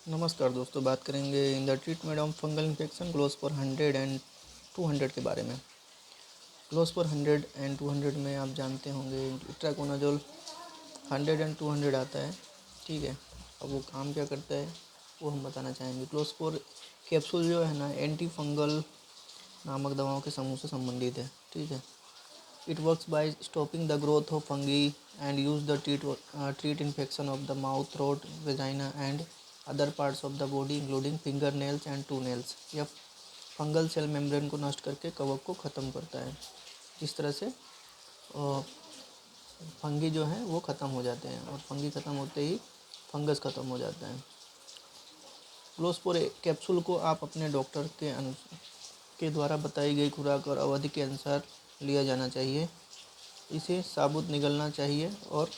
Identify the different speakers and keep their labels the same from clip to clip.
Speaker 1: नमस्कार दोस्तों, बात करेंगे in the treatment of fungal infection क्लोस्पोर 100 एंड 200 के बारे में। क्लोस्पोर 100 एंड 200 में आप जानते होंगे इट्राकोनाजोल 100 एंड 200 आता है। ठीक है, अब वो काम क्या करता है वो हम बताना चाहेंगे। क्लोस्पोर कैप्सूल जो है ना, एंटी फंगल नामक दवाओं के समूह से संबंधित है। ठीक है, it works by stopping the growth of fungi and use the treat infection of the mouth, throat, vagina and other parts of the body including finger nails and toe nails. यह फंगल सेल मेम्ब्रेन को नष्ट करके कवक को ख़त्म करता है। इस तरह से फंगी जो है वो ख़त्म हो जाते हैं और फंगी ख़त्म होते ही फंगस ख़त्म हो जाता है। क्लोस्पोर कैप्सूल को आप अपने डॉक्टर के द्वारा बताई गई खुराक और अवधि के अनुसार लिया जाना चाहिए। इसे साबुत निगलना चाहिए और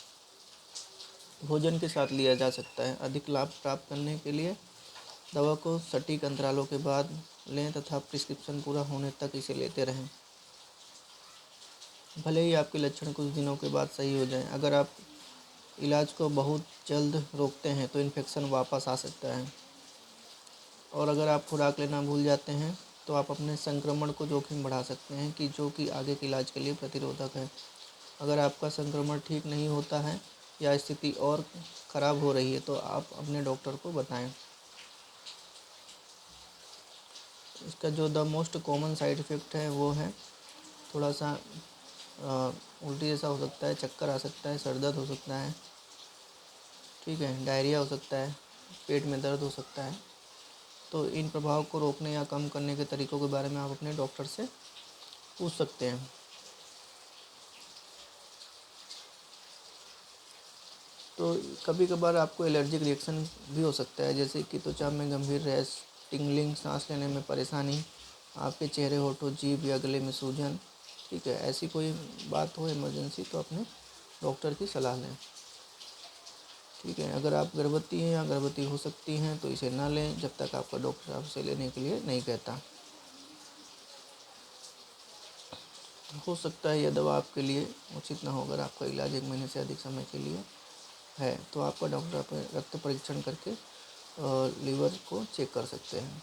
Speaker 1: भोजन के साथ लिया जा सकता है। अधिक लाभ प्राप्त करने के लिए दवा को सटीक अंतरालों के बाद लें तथा प्रिस्क्रिप्शन पूरा होने तक इसे लेते रहें। भले ही आपके लक्षण कुछ दिनों के बाद सही हो जाएं, अगर आप इलाज को बहुत जल्द रोकते हैं तो इन्फेक्शन वापस आ सकता है। और अगर आप खुराक लेना भूल जाते हैं तो आप अपने संक्रमण को जोखिम बढ़ा सकते हैं कि जो कि आगे के इलाज के लिए प्रतिरोधक है। अगर आपका संक्रमण ठीक नहीं होता है या स्थिति और ख़राब हो रही है तो आप अपने डॉक्टर को बताएं। इसका जो the most common side effect है वो है थोड़ा सा उल्टी जैसा हो सकता है, चक्कर आ सकता है, सर दर्द हो सकता है, ठीक है, डायरिया हो सकता है, पेट में दर्द हो सकता है। तो इन प्रभाव को रोकने या कम करने के तरीकों के बारे में आप अपने डॉक्टर से पूछ सकते हैं। तो कभी कभार आपको एलर्जिक रिएक्शन भी हो सकता है, जैसे कि त्वचा में गंभीर रैश, टिंगलिंग, सांस लेने में परेशानी, आपके चेहरे, होठों, जीभ या गले में सूजन। ठीक है, ऐसी कोई बात हो इमरजेंसी तो अपने डॉक्टर की सलाह लें। ठीक है, अगर आप गर्भवती हैं या गर्भवती हो सकती हैं तो इसे ना लें जब तक आपका डॉक्टर आपसे लेने के लिए नहीं कहता। हो सकता है यह दवा आपके लिए उचित ना हो। अगर आपका इलाज 1 महीने से अधिक समय के लिए है तो आपका डॉक्टर अपने रक्त परीक्षण करके लीवर को चेक कर सकते हैं।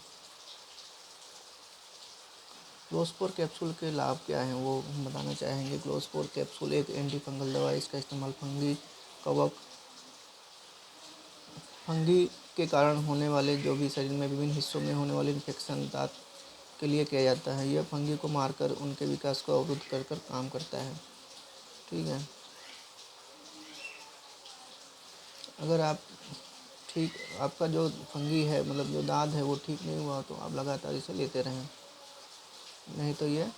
Speaker 1: क्लोस्पोर कैप्सूल के लाभ क्या हैं वो हम बताना चाहेंगे। क्लोस्पोर कैप्सूल एक एंटी फंगल दवा है। इसका इस्तेमाल फंगी के कारण होने वाले जो भी शरीर में विभिन्न हिस्सों में होने वाले इन्फेक्शन, दांत के लिए किया जाता है। यह फंगी को मारकर उनके विकास को अवरुद्ध कर काम करता है। ठीक है, अगर आपका जो फंगी है, मतलब जो दाद है वो ठीक नहीं हुआ तो आप लगातार इसे लेते रहें, नहीं तो यह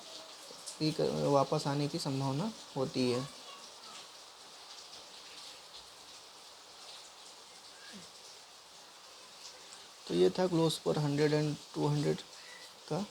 Speaker 1: ठीक वापस आने की संभावना होती है। तो ये था क्लोस्पोर 100 एंड 200 का